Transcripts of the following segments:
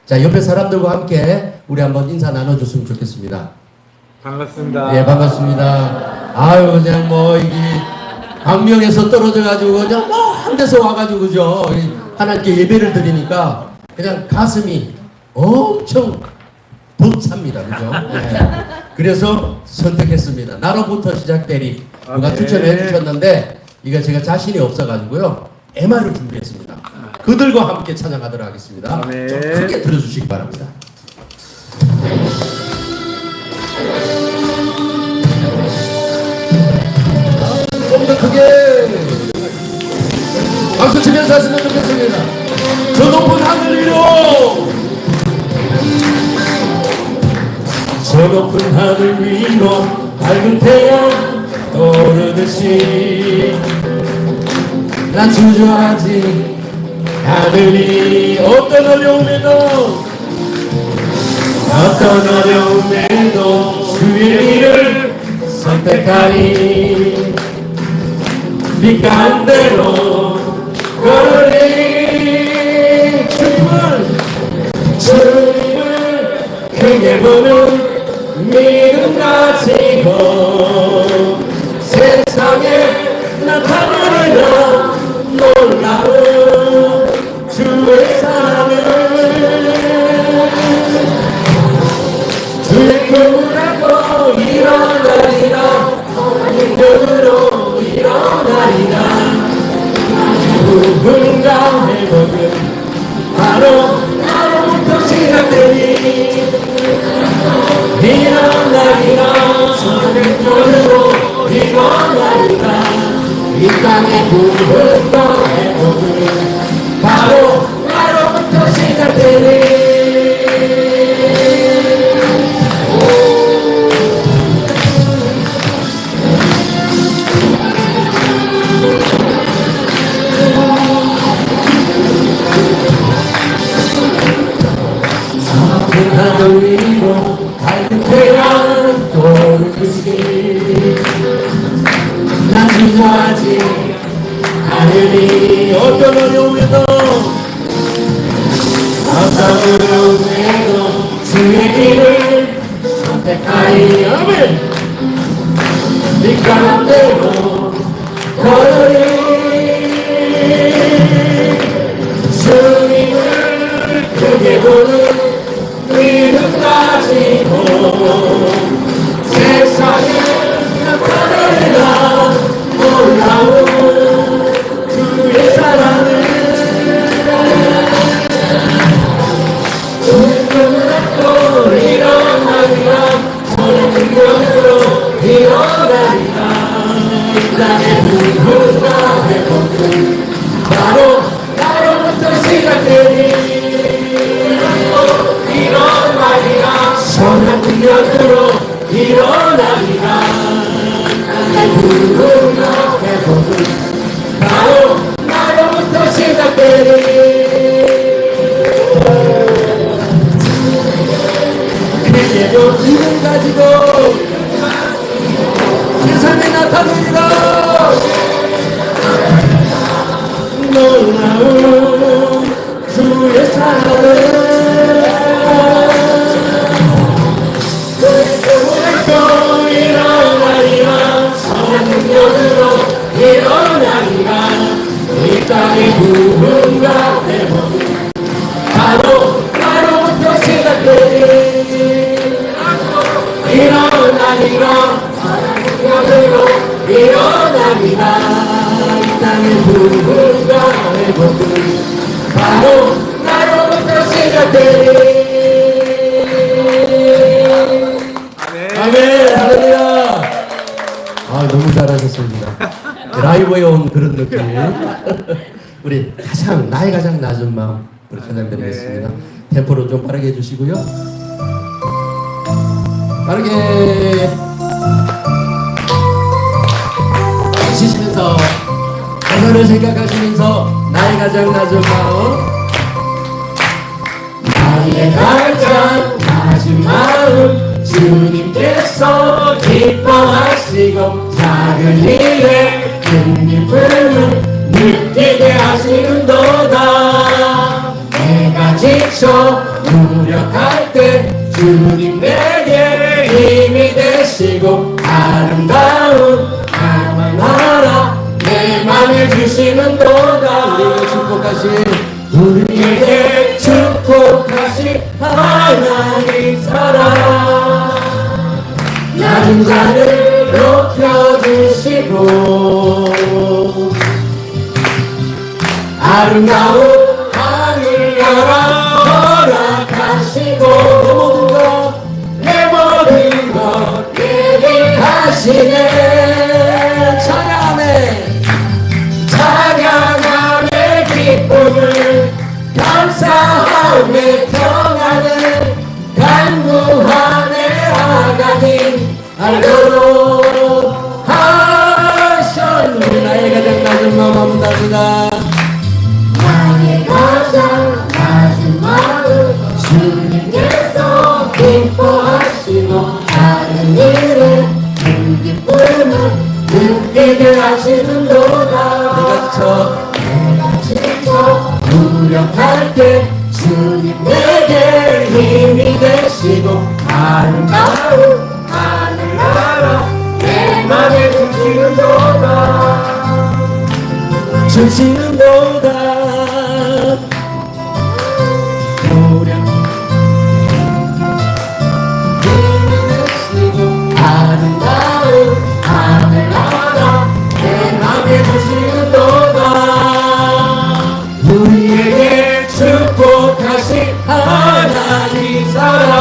자, 옆에 사람들과 함께 우리 한번 인사 나눠줬으면 좋겠습니다. 반갑습니다. 예, 반갑습니다. 아유, 그냥 뭐, 이게, 광명에서 떨어져가지고, 그냥 먼 데서 와가지고, 그죠? 하나님께 예배를 드리니까, 그냥 가슴이 엄청 벅찹니다. 그죠? 예. 그래서 선택했습니다. 나로부터 시작되리. 누가 추천해 주셨는데, 이거 제가 자신이 없어가지고요. MR을 준비했습니다. 그들과 함께 찬양하도록 하겠습니다. 아멘. 좀 크게 들어주시기 바랍니다. 좀 더 크게 박수 치면서 하시면 좋겠습니다. 저 높은 하늘 위로, 저 높은 하늘 위로 밝은 태양 오르듯이 난 주저하지 않으리. 어떤 어려움에도 주의 길을 선택하리. 빛 가운데로 걸으리. 주님을 크게 보는 믿음 가지고 세상에 나타내려 놀라운 주의 사랑을, 주의 꿈을 안고 일어나리라. 능력으로 일어나리라. 누군가 해보면 바로 나로부터 시작되니 일어나리라. 능력으로 일어나리라. 이 땅의 누군가 해보면 바로 나로부터 시작되니. 하늘 위로 밝은 태양 오르듯이 난 주저하지 않으리. 어떤 어려움에도 주의 길을 선택하리. 아멘. 빛 가운데로 걸으리. 주님을 크게 보는 믿음 가지고 세상에 나타내라. 놀라운 주의 사랑을, 주의 꿈을 안고 일어나리라. 저의 능력으로 일어나리라. 이 땅의 누군가 해보는 바로 나로부터 시작되니 일어나리라. 선한 능력으로 일어나리라. 누군가 해보는 바로 나로부터 시작되니 그대도 믿음 가지고 세상에 나타내리라. 놀라운 주의 사랑을 일어나리라. 선한 능력으로 일어나리라. 이 땅의 누군가 해보는 바로 나로부터 시작되니 일어나리라. 선한 능력으로 일어나리라. 이 땅의 누군가 해보는 바로 나로부터 시작되니. 아멘. 할렐루야. 아, 너무 잘하셨습니다. 라이브에 온 그런 느낌. 우리 나이 가장 낮은 마음 우리 찬양드리겠습니다. 템포를 좀 빠르게 해주시고요. 빠르게 쉬시면서 가사를 생각하시면서 나이 가장 낮은 마음, 나의 가장 낮은 마음 주님께서 기뻐하시고 작은 일에 큰 기쁨을 느끼게 하시는도다. 내가 지쳐 무력할 때 주님 내게 힘이 되시고 아름다운 나라 내 맘에 주시는도다. 우리에게 축복하신 하나님 사랑 낮은 자를 높여주시고 아름다운 하늘나라 허락하시고 내 모든 것 예비하시네. 찬양함의 기쁨을 감사함의 평안을 간구하네. 하나님 알도록 하셨네. 나의 가장 낮은 마음 한번 답니다. 나의 가장 낮은 마음 주님께서 기뻐하시고 다른 일에 큰 기쁨을 느끼게 하시는도다. 내가 지쳐 무력할 때 주님 내게 힘이 되시고 아름다운 하늘나라 내 맘에 주시는도다. 무력 아름다운 하늘나라 내 맘에 주시는도다. 우리에게 축복하신 하나님 사랑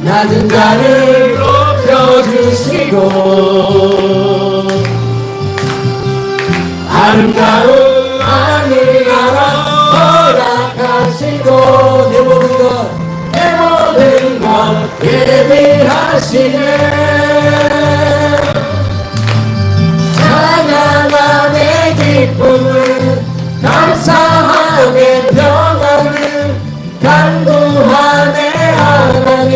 낮은 자를 높여주시고 아름다운 하늘나라 허락하시고 내 모든 것 예비하시네. 찬양함의 기쁨을 감사함의 평안을 간구하네. 하나님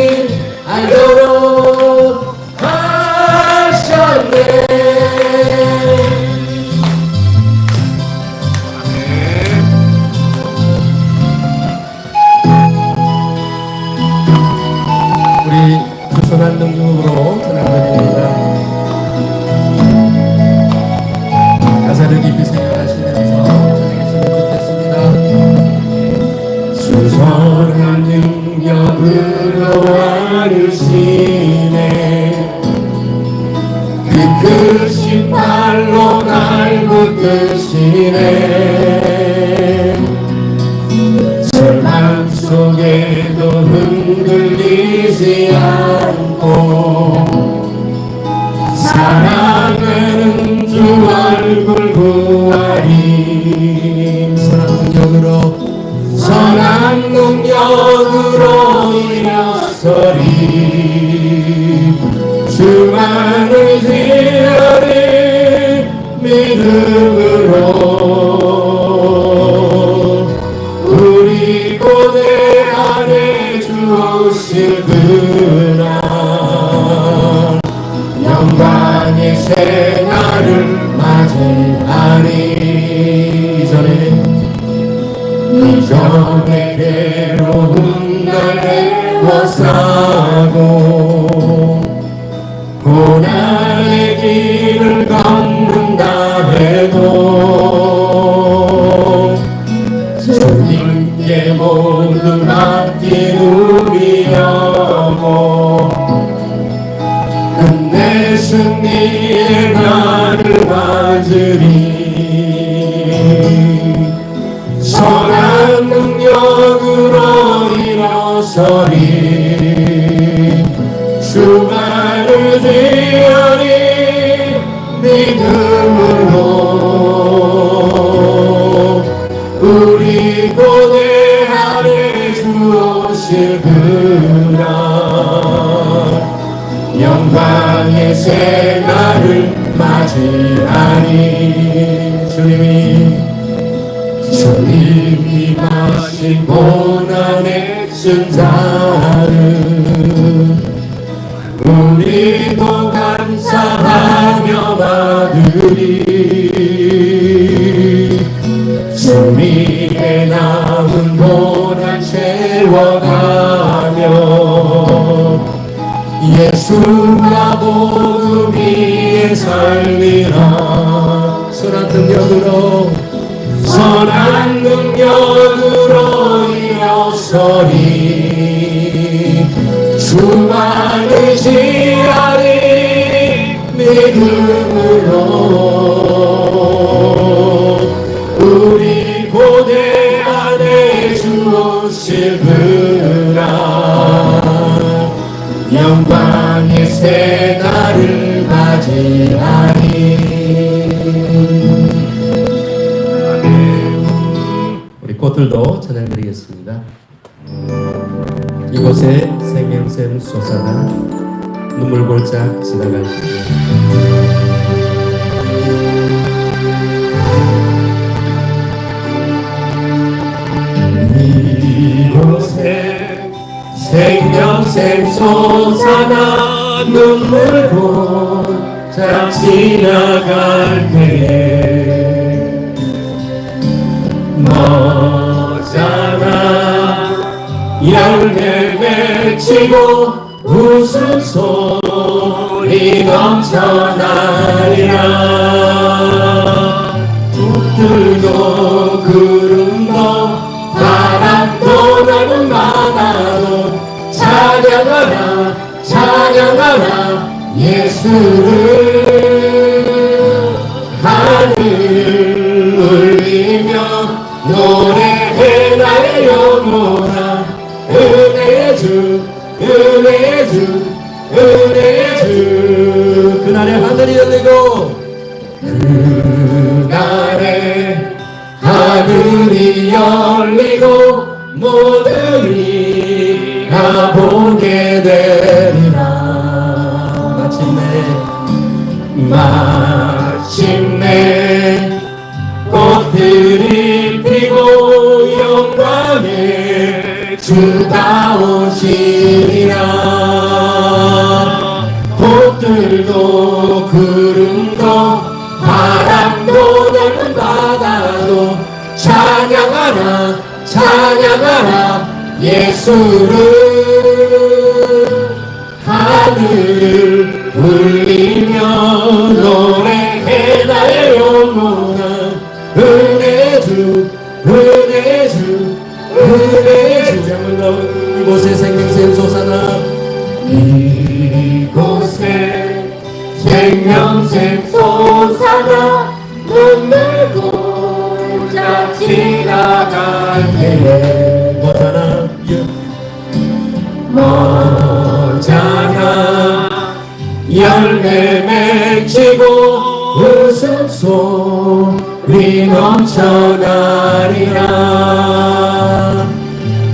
알도록 하셨네. 우리 구선한 능력으로 전하드립니다. 가사를 깊이 생각하시면서 전하겠습니다. 주선한 능력으로 와르시네. 그 크신 팔로 날 붙드시네. 절망 속에도 흔들리지 않고 사랑하는 주 얼굴 구하리. 선한 능력으로 일어서리. 주만을 지으리 믿음으로. 우리 고대 안에 주실 그날 영광의 새날을 맞이하리. 이전에 괴로운 날 애워싸고 고난의 길을 걷는다 해도 주님께 모두 맡긴 우리 영혼 끝내 승리의 날을 맞으리. 선한 능력으로 일어서리. 주만을 지으리 믿음으로. 우리 고대 안에 주오실 그날 영광의 새날을 맞이하니. 주님이 마신 고난의 승자를 우리도 감사하며 받으리. 주님의 남은 고난 열리라. 선한 능력으로 선한 능력으로 일어서리. 주만 의지하리 믿음으로. 우리 고대 안에 주 오실 그라. 영광의 새 날을 맞이하리. 우리 꽃들도 찬양 드리겠습니다. 이곳에 생명샘 솟아나 눈물 골짝 지나갈 때 이곳에 생명샘 솟아나 눈물 골짝 지나갈 때에 너잖아 열매 맺히고 웃음소리 넘쳐나리라. 꽃들도 구름도 바람도 나는 바다도 찬양하라 찬양하라 예수를. 하늘을 울리며 노래해 나의 영혼아. 은혜의 주 은혜의 주 은혜의 주. 그날에 하늘이 열리고 그날에 하늘이 열리고 모든 이가 보게 되리라. 마침내 꽃들이 피고 영광의 주가 오시리라. 꽃들도 구름도 바람도 넓은 바다도 찬양하라 찬양하라 예수를. 하늘을 울리며 노래해 나의 영혼아. 은혜의 주 은혜의 주 은혜의 주. 이곳에 생명샘 솟아나 이곳에 생명샘 솟아나 눈물 골짝 지나갈 때에 뭐잖아 열매 맺히고 웃음소리 넘쳐나리라.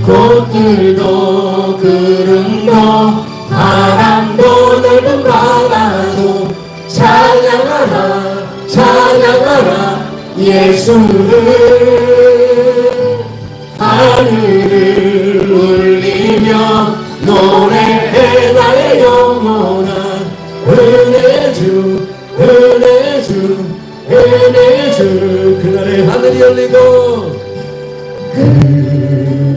꽃들도 구름도 바람도 넓은 바다도 찬양하라 찬양하라 예수를. 하늘을 울리며 노래해 나의 영혼아. 은혜의 주 은혜의 주 은혜의 주. 그날에 하늘이 열리고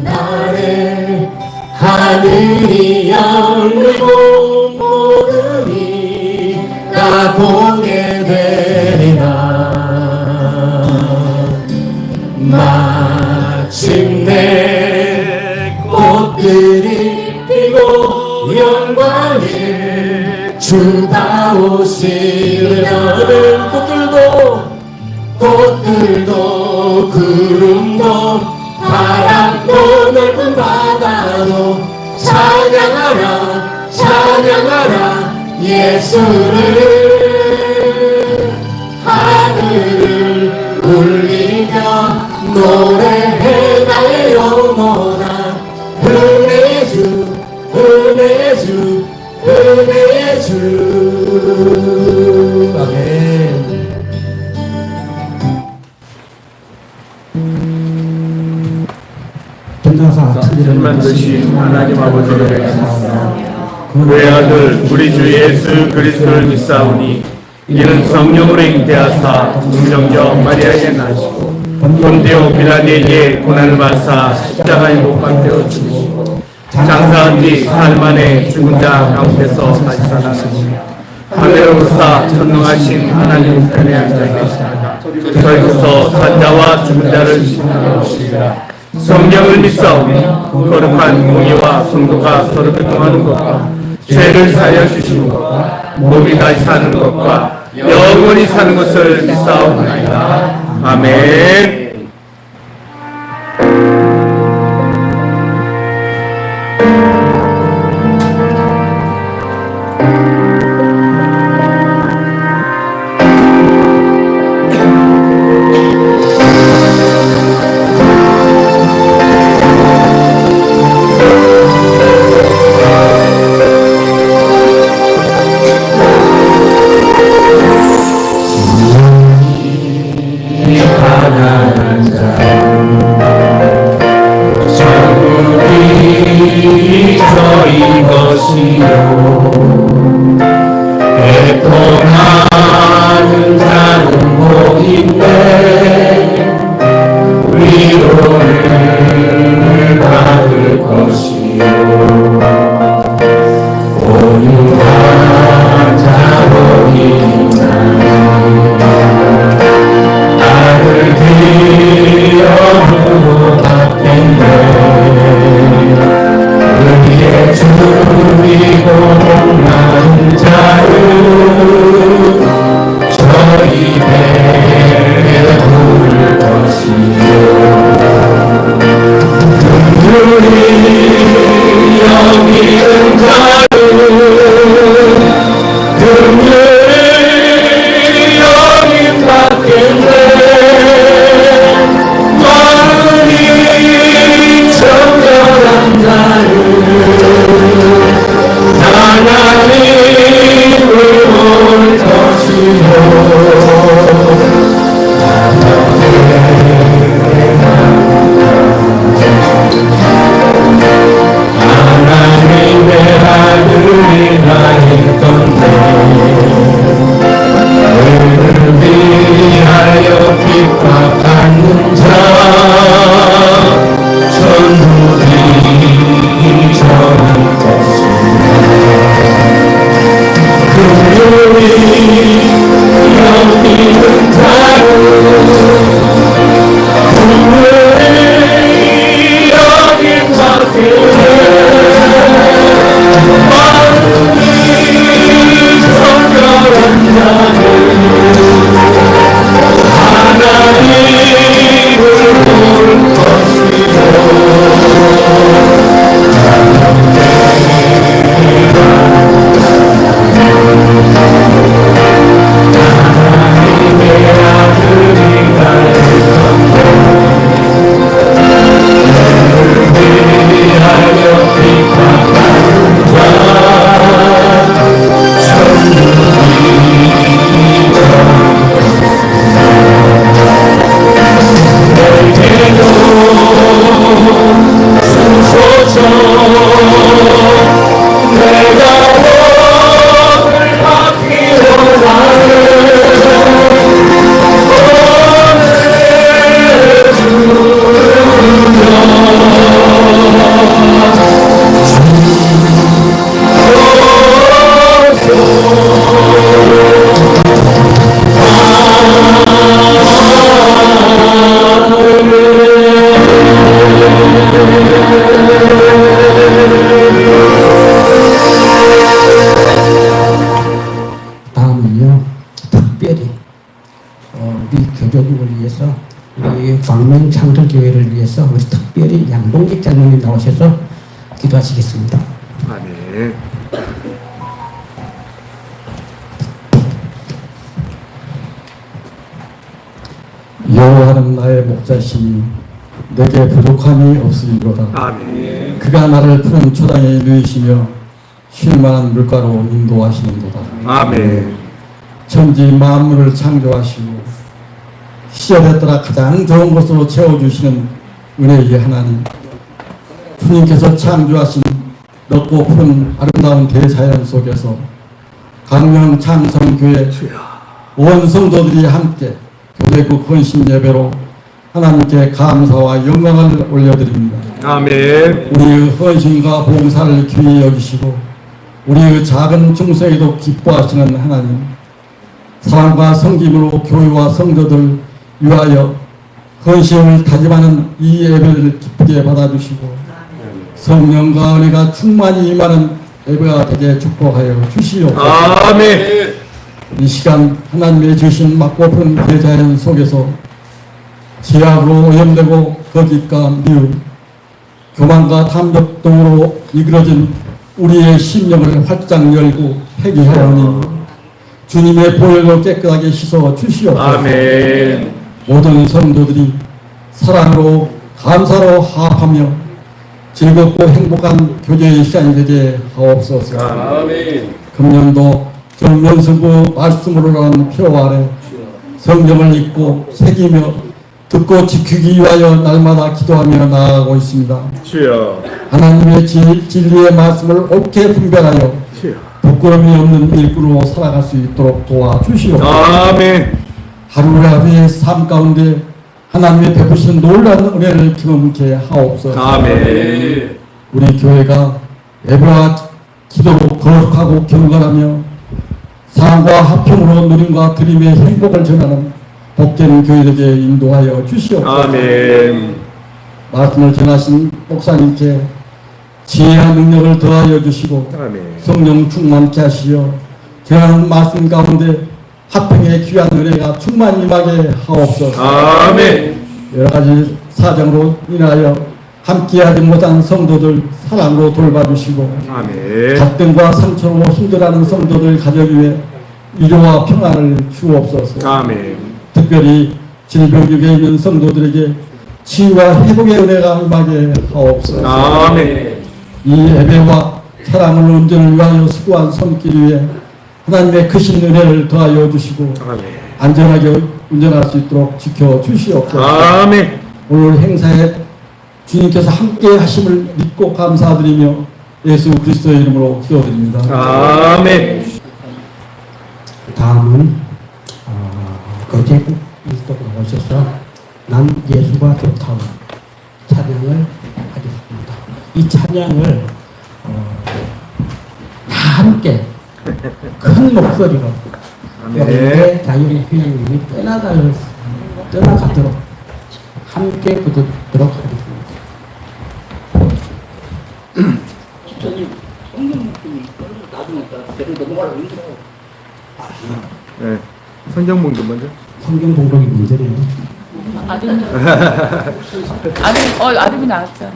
그날에 하늘이 열리고 모든 이가 보게 되리라. 마침내 꽃들이 피고 영광의 주가 오시리라. 꽃들도 구름도 바람도 넓은 바다도 찬양하라 찬양하라 예수를. 하늘을 울리며 노래해 나의 영혼아. 은혜의 주 은혜의 주 은혜의 주. 아멘. 만드신 하나님 아버지를 그의 아들 우리 주 예수 그리스도를 믿사오니 이는 성령으로 잉태하사 동정녀 마리아에게 나시고 본디오 빌라도에게 고난을 받사 십자가에 못 박혀 죽으시고 장사한 뒤 사흘 만에 죽은 자 가운데서 다시 살아나시고 하늘로사 전능하신 하나님 편에 앉아 계시다가 저희로서 산자와 죽은 자를 심판하러 오시리라. 성경을 믿사오며 거룩한 공의와 성도가 서로 교통하는 것과 죄를 사하여 주시는 것과 몸이 다시 사는 것과 영원히 사는 것을 믿사오나이다. 아멘. 저희 것이요 애통하는 자는 복인데 위로를 받을 것이요 온유한 자복이나 나를 기업으로 받겠네 의에 줄이고 복나는 자를 저희 배에 부을 것이요 눈물이 여기는 자를 눈물이 여긴 받겠네 마음이 정결한 자를 하나님을 볼 것이요 하나님의 아들이라 했던데 너를 위하여 핍박받는 자 천국이 저희 것이다 금요일 여기는 자를 금요일 여긴 받겠네 마음이 정결한 자를 하나님을 볼 것이요 다음은요, 특별히 우리 교조국을 위해서 우리 광명창설교회를 위해서 우리 특별히 양동직 장로님 나오셔서 기도하시겠습니다. 아멘. 여호와는 나의 목자시니 내게 부족함이 없으리로다. 아멘. 그가 나를 푸른 초당에 누이시며 쉴 만한 물가로 인도하시는도다. 아멘. 천지 만물을 창조하시고 시절에 따라 가장 좋은 것으로 채워주시는 은혜의 하나님, 주님께서 창조하신 넓고 푸른 아름다운 대자연 속에서 강명 창성교회 온 성도들이 함께 교대국 헌신 예배로 하나님께 감사와 영광을 올려드립니다. 아멘. 우리의 헌신과 봉사를 귀히 여기시고 우리의 작은 중생에도 기뻐하시는 하나님, 사랑과 성김으로 교회와 성도들 위하여 헌신을 다짐하는 이 예배를 기쁘게 받아주시고 성령과 은혜가 충만히 임하는 예배가 되게 축복하여 주시옵소서. 아멘. 이 시간 하나님의 주신 막고픈 대자연 속에서 지약으로 오염되고 거짓과 미움, 교만과 탐욕 등으로 이끌어진 우리의 심령을 활짝 열고 회개하오니 주님의 보혈로 깨끗하게 씻어 주시옵소서. 아멘. 모든 성도들이 사랑으로 감사로 화합하며 즐겁고 행복한 교제의 시간이 되게 하옵소서. 아멘. 금년도 정면승부 말씀으로 난 표 아래 성경을 읽고 새기며 듣고 지키기 위하여 날마다 기도하며 나아가고 있습니다. 주여. 하나님의 진리의 말씀을 옳게 분별하여 주여. 부끄러움이 없는 일꾼으로 살아갈 수 있도록 도와주시옵소서. 아멘. 하루하루의 삶 가운데 하나님의 베푸시는 놀라운 은혜를 경험케 하옵소서. 아멘. 우리 교회가 예배와 기도로 거룩하고 경건하며 사랑과 화평으로 누림과 드림의 행복을 전하는 복된 교회에게 인도하여 주시옵소서. 아멘. 말씀을 전하신 목사님께 지혜와 능력을 더하여 주시고 아멘. 성령 충만케 하시어 전하는 말씀 가운데 화평의 귀한 은혜가 충만히 임하게 하옵소서. 아멘. 여러 가지 사정으로 인하여 함께하지 못한 성도들 사랑으로 돌봐주시고 아멘. 갈등과 상처로 힘들어하는 성도들 가족 위에 위로와 평안을 주옵소서. 아멘. 특별히 질병중에 있는 성도들에게 치유와 회복의 은혜가 임하게 하옵소서. 아멘. 이 예배와 사랑을 온전을 위하여 수고한 손길 위에 하나님의 크신 은혜를 더하여 주시고 아멘. 안전하게 운전할 수 있도록 지켜주시옵소서. 아멘. 오늘 행사에 주님께서 함께 하심을 믿고 감사드리며 예수 그리스도의 이름으로 기도드립니다. 아멘. 다음은 거제국 일독으로 오셔서 난 예수가 좋다고 찬양을 하겠습니다. 이 찬양을 다 함께 큰 목소리로 여기에 자유의 회장님이 떠나가도록 함께 부르도록 하겠습니다. 네. 성경봉도 먼저. 성경 공독이 문제네요. 아드님 아드님 나왔잖아.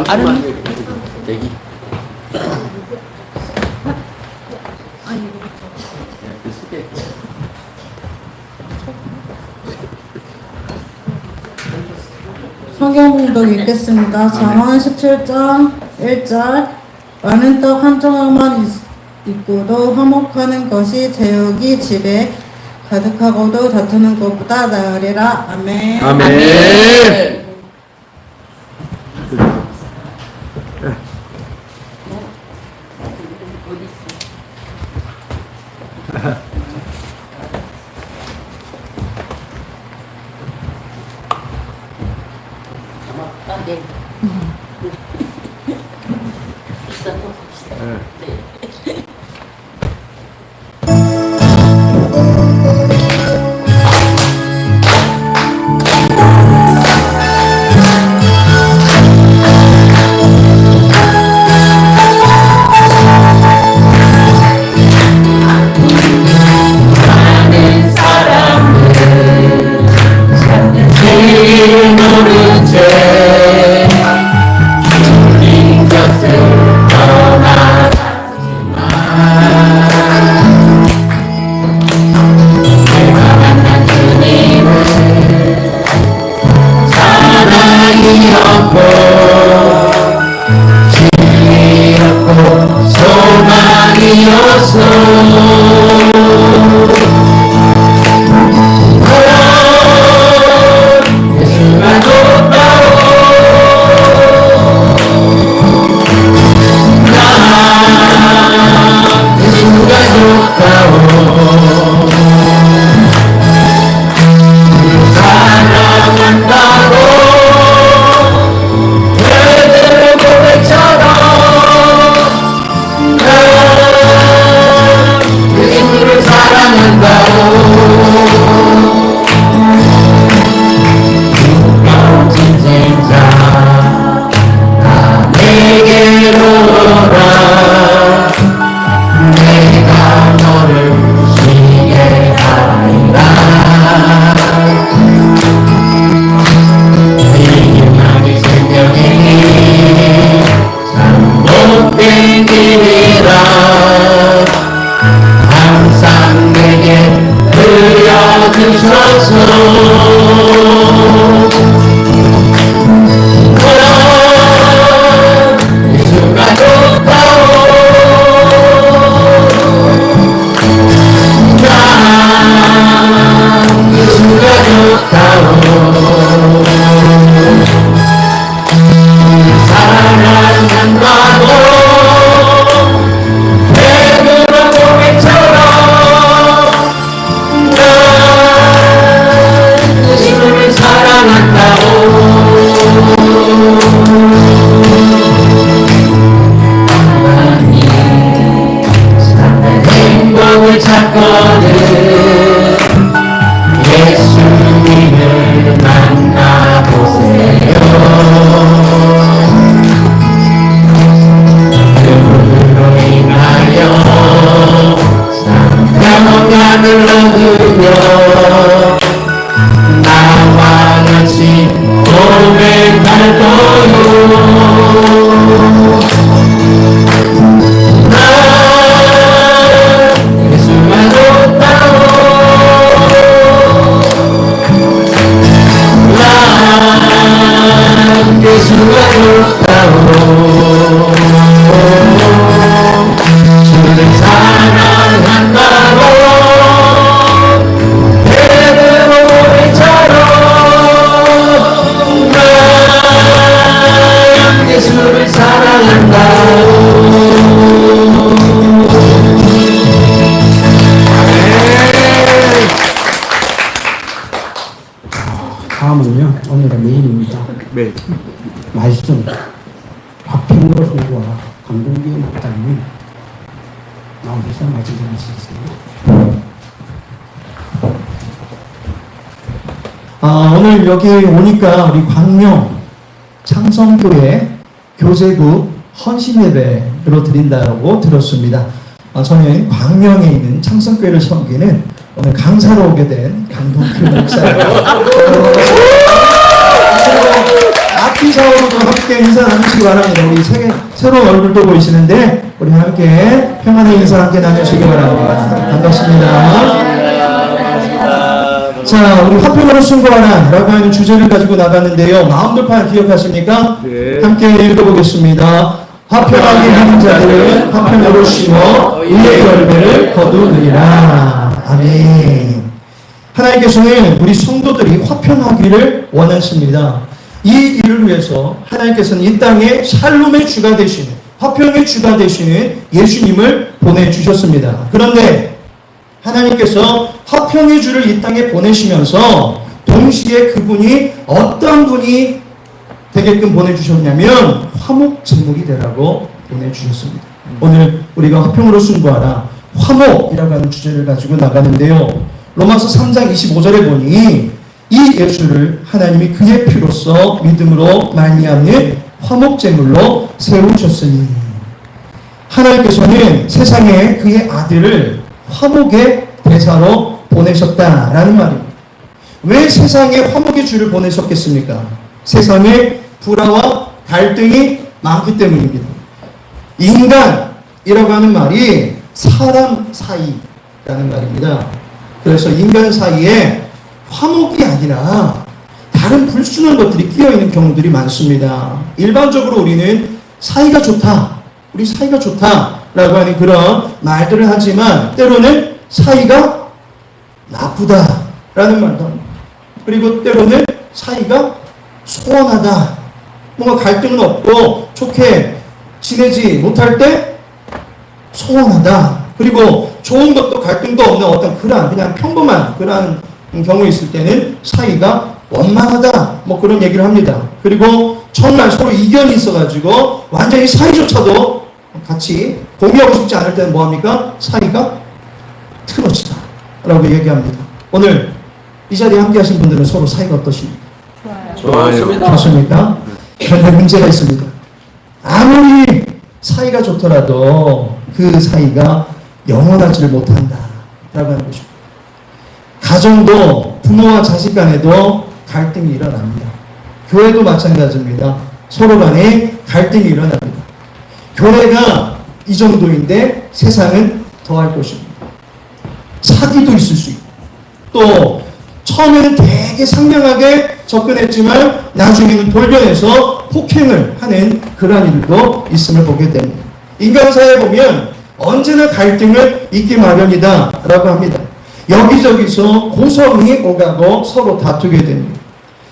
아드님 대기. 성경 공독 읽겠습니다. 잠언 17장 1절 많은 떡 한 조각만 있고도 화목하는 것이 제육이 집에 가득하고도 다투는 것보다 나으리라. 아멘. 아멘. 예수가 좋다오 예수가 좋다오 사랑한다고 베드로 고백처럼 난 예수를 사랑한다오 행복을 찾거든 예수님을 만나보세요 그분으로 인하여 평안을 얻으며 나와 같이 고백할 거요 예수가 좋다오 난 예수가 좋다오 주를 사랑한다고 베드로 고백처럼 난 예수를 사랑한다오 다음은요, 오늘의 메인입니다. 네. 말씀, 화평으로 승부와 강동기 목사님 나오셔서 말씀 전하시겠습니다. 오늘 여기 오니까 우리 광명 창성교회 교제국 헌신예배로 드린다고 들었습니다. 저는 광명에 있는 창성교회를 섬기는 오늘 강사로 오게 된 강동규 목사예요. 악기사로도 함께 인사 나누시기 바랍니다. 우리 새로운 얼굴도 보이시는데 우리 함께 평안의 인사 함께 나누시기 바랍니다. 반갑습니다. 자, 우리 화평으로 승부하라 라고 하는 주제를 가지고 나갔는데요. 마음돌판 기억하십니까? 네. 함께 읽어보겠습니다. 화평하게 하는 자들은 화평으로 심어 의의 열매를 거두느니라. 아멘. 하나님께서는 우리 성도들이 화평하기를 원하십니다. 이 일을 위해서 하나님께서는 이 땅에 샬롬의 주가 되시는, 화평의 주가 되시는 예수님을 보내주셨습니다. 그런데 하나님께서 화평의 주를 이 땅에 보내시면서 동시에 그분이 어떤 분이 되게끔 보내주셨냐면 화목제물이 되라고 보내주셨습니다. 오늘 우리가 화평으로 승부하라, 화목이라고 하는 주제를 가지고 나가는데요. 로마서 3장 25절에 보니 이 예수를 하나님이 그의 피로써 믿음으로 말미암는 화목제물로 세우셨으니 하나님께서는 세상에 그의 아들을 화목의 대사로 보내셨다라는 말입니다. 왜 세상에 화목의 주를 보내셨겠습니까? 세상에 불화와 갈등이 많기 때문입니다. 인간이라고 하는 말이 사람 사이라는 말입니다. 그래서 인간 사이에 화목이 아니라 다른 불순한 것들이 끼어있는 경우들이 많습니다. 일반적으로 우리는 사이가 좋다, 우리 사이가 좋다라고 하는 그런 말들을 하지만 때로는 사이가 나쁘다라는 말도 합니다. 그리고 때로는 사이가 소원하다, 뭔가 갈등은 없고 좋게 지내지 못할 때 소원하다. 그리고 좋은 것도 갈등도 없는 어떤 그냥 평범한 그런 경우에 있을 때는 사이가 원만하다. 뭐 그런 얘기를 합니다. 그리고 정말 서로 이견이 있어가지고 완전히 사이조차도 같이 공유하고 싶지 않을 때는 뭐합니까? 사이가 틀어지다 라고 얘기합니다. 오늘 이 자리에 함께 하신 분들은 서로 사이가 어떠십니까? 좋아요. 좋습니까? 그런데 문제가 있습니다. 아무리 사이가 좋더라도 그 사이가 영원하지를 못한다 라고 하는 것입니다. 가정도 부모와 자식 간에도 갈등이 일어납니다. 교회도 마찬가지입니다. 서로 간에 갈등이 일어납니다. 교회가 이 정도인데 세상은 더할 것입니다. 사기도 있을 수 있고 또 처음에는 되게 상냥하게 접근했지만 나중에는 돌변해서 폭행을 하는 그러한 일도 있음을 보게 됩니다. 인간사에 보면 언제나 갈등을 있기 마련이다 라고 합니다. 여기저기서 고성이 오가고 서로 다투게 됩니다.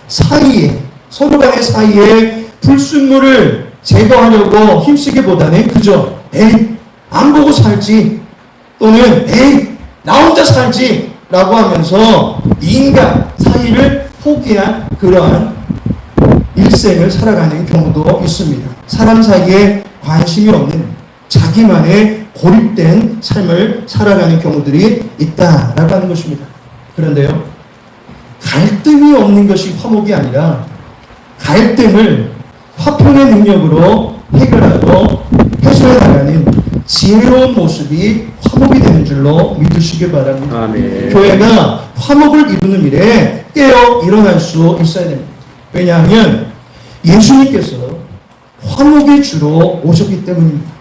서로 간의 사이에 불순물을 제거하려고 힘쓰기보다는 그저 에이 안 보고 살지 또는 에이 나 혼자 살지 라고 하면서 인간 사이를 포기한 그러한 일생을 살아가는 경우도 있습니다. 사람 사이에 관심이 없는 자기만의 고립된 삶을 살아가는 경우들이 있다라고 하는 것입니다. 그런데요, 갈등이 없는 것이 화목이 아니라 갈등을 화평의 능력으로 해결하고 해소해 나가는 지혜로운 모습이 화목이 되는 줄로 믿으시기 바랍니다. 아멘. 교회가 화목을 이루는 일에 깨어 일어날 수 있어야 됩니다. 왜냐하면 예수님께서 화목의 주로 오셨기 때문입니다.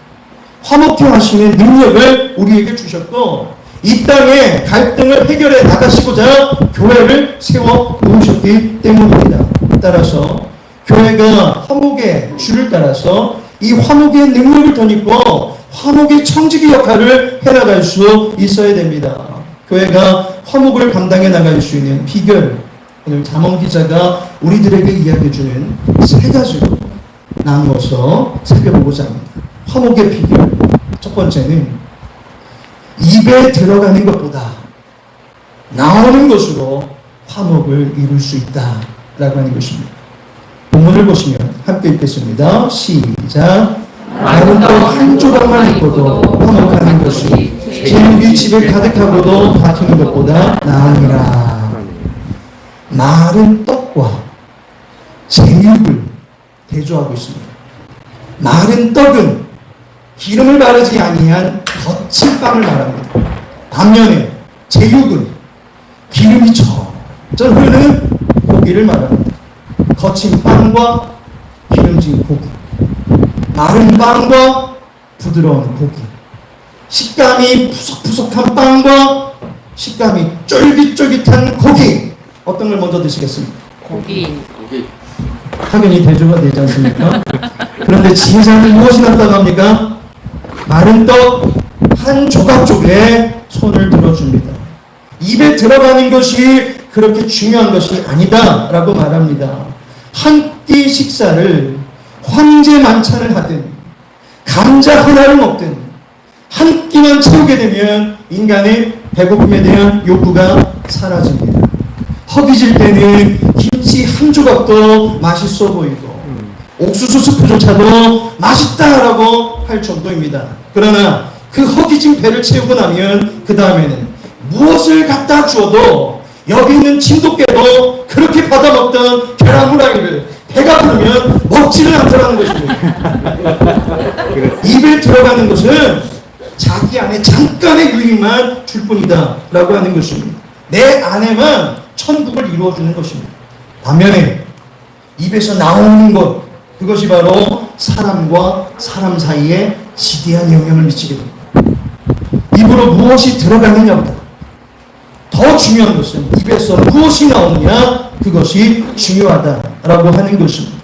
화목케 하시는 능력을 우리에게 주셨고 이 땅에 갈등을 해결해 나가시고자 교회를 세워 놓으셨기 때문입니다. 따라서 교회가 화목의 주를 따라서 이 화목의 능력을 덧입고 화목의 청지기 역할을 해나갈 수 있어야 됩니다. 교회가 화목을 감당해 나갈 수 있는 비결, 오늘 잠언 기자가 우리들에게 이야기해주는 세 가지로 나누어서 살펴보고자 합니다. 화목의 비결, 첫 번째는 입에 들어가는 것보다 나오는 것으로 화목을 이룰 수 있다라고 하는 것입니다. 본문을 보시면 함께 읽겠습니다. 시작. 마른 떡 한 조각만 있고도 화목하는 것이 제육이 집에 가득하고도 다투는 것보다 나으니라. 마른 떡과 제육을 대조하고 있습니다. 마른 떡은 기름을 바르지 아니한 거친 빵을 말합니다. 반면에 제육은 기름이 절절 흐르는 고기를 말합니다. 거친 빵과 기름진 고기, 마른 빵과 부드러운 고기, 식감이 푸석푸석한 빵과 식감이 쫄깃쫄깃한 고기, 어떤 걸 먼저 드시겠습니까? 고기. 당연히 대조가 되지 않습니까? 그런데 지혜자는 무엇이 낫다고 합니까? 마른 떡 한 조각 쪽에 손을 들어줍니다. 입에 들어가는 것이 그렇게 중요한 것이 아니다 라고 말합니다. 한 끼 식사를 황제 만찬을 하든 감자 하나를 먹든 한 끼만 채우게 되면 인간의 배고픔에 대한 욕구가 사라집니다. 허기질 때는 김치 한 조각도 맛있어 보이고 옥수수 스프조차도 맛있다라고 할 정도입니다. 그러나 그 허기진 배를 채우고 나면 그 다음에는 무엇을 갖다 주어도 여기 있는 진돗개도 그렇게 받아먹던 계란 후라이를 배가 부르면 먹지를 않더라는 것입니다. 입에 들어가는 것은 자기 안에 잠깐의 유익만 줄 뿐이다 라고 하는 것입니다. 내 안에만 천국을 이루어주는 것입니다. 반면에 입에서 나오는 것, 그것이 바로 사람과 사람 사이에 지대한 영향을 미치게 됩니다. 입으로 무엇이 들어가느냐보다 더 중요한 것은 입에서 무엇이 나오느냐, 그것이 중요하다라고 하는 것입니다.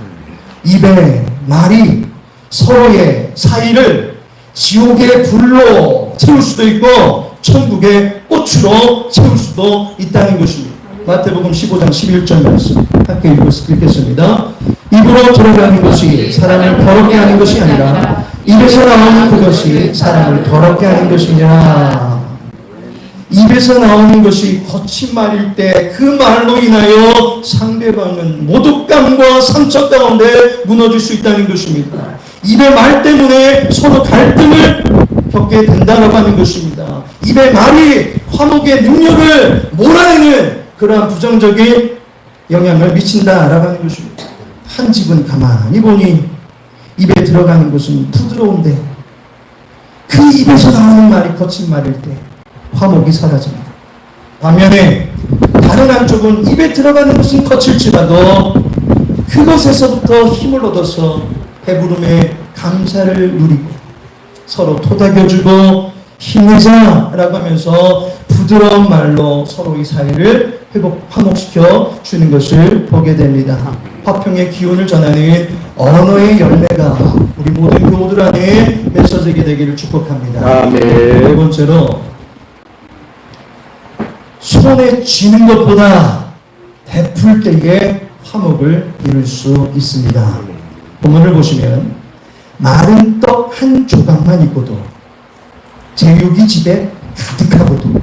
입의 말이 서로의 사이를 지옥의 불로 채울 수도 있고 천국의 꽃으로 채울 수도 있다는 것입니다. 마태복음 15장 11절 말씀 함께 읽겠습니다. 입으로 들어가는 것이 사람을 더럽게 하는 것이 아니라 입에서 나오는 그것이 사람을 더럽게 하는 것이냐. 입에서 나오는 것이 거친 말일 때 그 말로 인하여 상대방은 모독감과 상처 가운데 무너질 수 있다는 것입니다. 입의 말 때문에 서로 갈등을 겪게 된다고 하는 것입니다. 입의 말이 화목의 능력을 몰아내는 그러한 부정적인 영향을 미친다라고 하는 것입니다. 한 집은 가만히 보니 입에 들어가는 것은 부드러운데 그 입에서 나오는 말이 거친 말일 때 화목이 사라집니다. 반면에 다른 한쪽은 입에 들어가는 것은 거칠지라도 그것에서부터 힘을 얻어서 배부름에 감사를 누리고 서로 토닥여주고 힘내자라고 하면서 부드러운 부드러운 말로 서로의 사이를 화목시켜 주는 것을 보게 됩니다. 화평의 기운을 전하는 언어의 열매가 우리 모든 교우들 안에 맺혀지게 되기를 축복합니다. 네 번째로, 손에 쥐는 것보다 베풀 때에 화목을 이룰 수 있습니다. 본문을 보시면 마른 떡 한 조각만 있고도 제육이 집에 가득하고도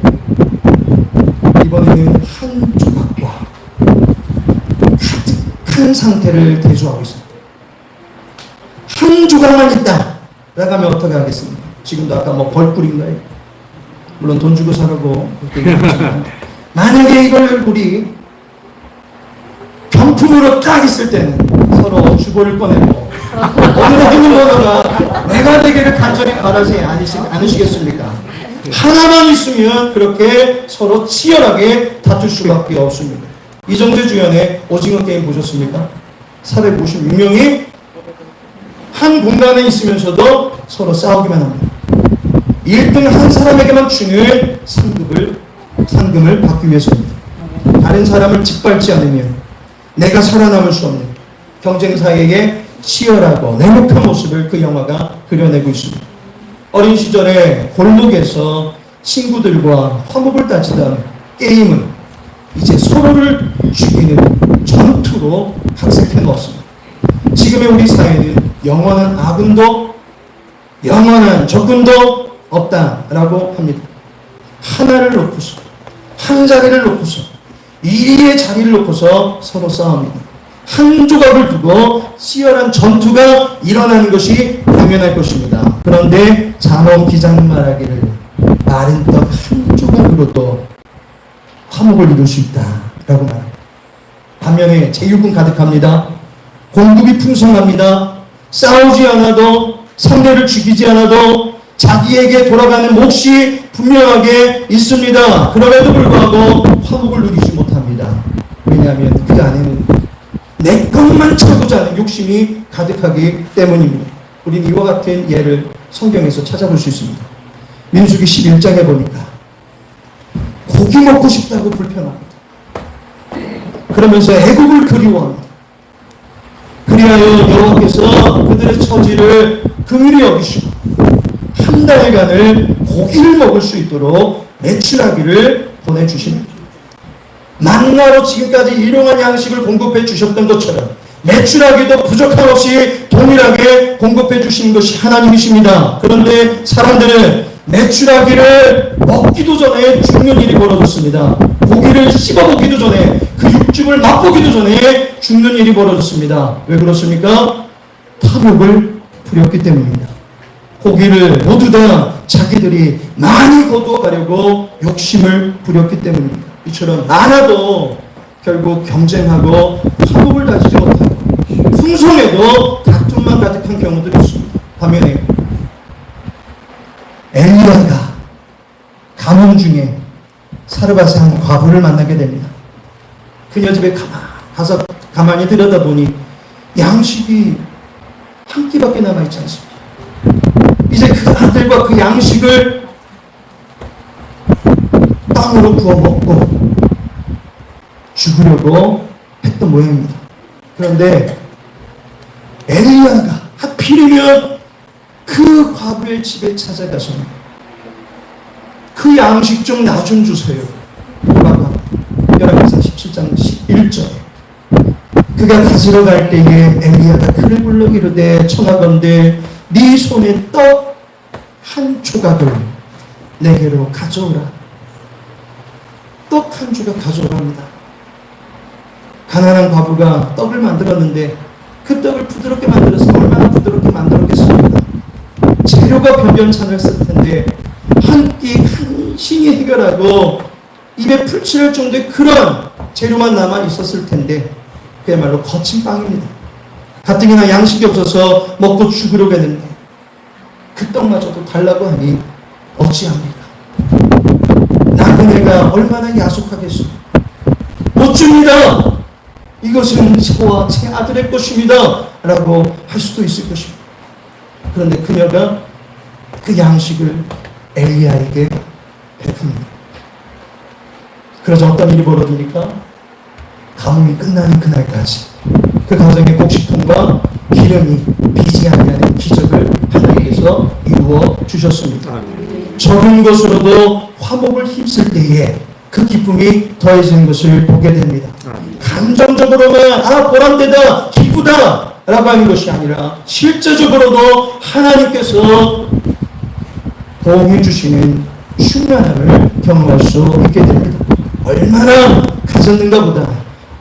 이번에는 한 조각과 가득한 상태를 대조하고 있습니다. 한 조각만 있다 라고 하면 어떻게 하겠습니까? 지금도 아까 뭐 벌꿀인가요? 물론 돈 주고 사라고 그렇게 얘기하지만 만약에 이걸 우리 병풍으로 딱 있을 때는 서로 주보를 꺼내고 오늘 있는 번호가 내가 되기를 간절히 바라지 않으시겠습니까? 하나만 있으면 그렇게 서로 치열하게 다툴 수밖에 없습니다. 이정재 주연의 오징어 게임 보셨습니까? 456명이 한 공간에 있으면서도 서로 싸우기만 합니다. 1등 한 사람에게만 주는 상금을 받기 위해서입니다. 다른 사람을 짓밟지 않으면 내가 살아남을 수 없는 경쟁사에게 치열하고 냉혹한 모습을 그 영화가 그려내고 있습니다. 어린 시절에 골목에서 친구들과 화목을 따지던 게임은 이제 서로를 죽이는 전투로 각색해 놓았습니다. 지금의 우리 사회는 영원한 아군도 영원한 적군도 없다라고 합니다. 하나를 놓고서, 한 자리를 놓고서, 1위의 자리를 놓고서 서로 싸웁니다. 한 조각을 두고 치열한 전투가 일어나는 것이 당연할 것입니다. 그런데 잠언 기자는 말하기를 마른 떡 한 조각으로도 화목을 이룰 수 있다라고 말합니다. 반면에 제육은 가득합니다. 공급이 풍성합니다. 싸우지 않아도, 상대를 죽이지 않아도 자기에게 돌아가는 몫이 분명하게 있습니다. 그럼에도 불구하고 화목을 누리지 못합니다. 왜냐하면 그 안에는 내 것만 찾고자 하는 욕심이 가득하기 때문입니다. 우리는 이와 같은 예를 성경에서 찾아볼 수 있습니다. 민수기 11장에 보니까 고기 먹고 싶다고 불평합니다. 그러면서 애국을 그리워합니다. 그리하여 여호와께서 그들의 처지를 긍휼히 여기시고 한 달간을 고기를 먹을 수 있도록 매출하기를 보내주십니다. 만나로 지금까지 일용한 양식을 공급해 주셨던 것처럼 매출하기도 부족함 없이 동일하게 공급해 주시는 것이 하나님이십니다. 그런데 사람들은 매출하기를 먹기도 전에 죽는 일이 벌어졌습니다. 고기를 씹어먹기도 전에, 그 육즙을 맛보기도 전에 죽는 일이 벌어졌습니다. 왜 그렇습니까? 탐욕을 부렸기 때문입니다. 고기를 모두 다 자기들이 많이 거두어가려고 욕심을 부렸기 때문입니다. 이처럼 많아도 결국 경쟁하고 화목을 다지지 못하고 풍성해도 다툼만 가득한 경우들이 있습니다. 반면에 엘리야가 가뭄 중에 사르밧의 한 과부를 만나게 됩니다. 그녀 집에 가서 가만히 들여다보니 양식이 한 끼밖에 남아있지 않습니다. 이제 그 아들과 그 양식을 빵으로 구워 먹고 죽으려고 했던 모양입니다. 그런데 엘리야가 하필이면 그 과부의 집에 찾아가서 그 양식 좀 나 좀 주세요. 열왕기상 17장 11절에 그가 가지러 갈 때에 엘리야가 그를 불러 이르되 청하건대 네 손에 떡 한 조각을 내게로 가져오라. 떡 한 조각 가져오라 합니다. 가난한 과부가 떡을 만들었는데 그 떡을 부드럽게 만들어서 얼마나 부드럽게 만들었겠습니까? 재료가 변변찮았을 텐데 한 끼 간신히 해결하고 입에 풀칠할 정도의 그런 재료만 남아 있었을 텐데 그야말로 거친 빵입니다. 가뜩이나 양식이 없어서 먹고 죽으려고 했는데 그 떡마저도 달라고 하니 어찌합니까? 나그네가 얼마나 야속하겠습니까? 못 줍니다. 이것은 저와 제 아들의 것입니다. 라고 할 수도 있을 것입니다. 그런데 그녀가 그 양식을 엘리야에게 베풉니다. 그러자 어떤 일이 벌어집니까? 가뭄이 끝나는 그날까지 그 가정의 곡식통과 기름이 비지 아니하는 기적을 하나님께서 이루어 주셨습니다. 적은 것으로도 화목을 힘쓸 때에 그 기쁨이 더해지는 것을 보게 됩니다. 감정적으로만 보람되다 기쁘다 라고 하는 것이 아니라 실제적으로도 하나님께서 도움해 주시는 충만함을 경험할 수 있게 됩니다. 얼마나 가졌는가 보다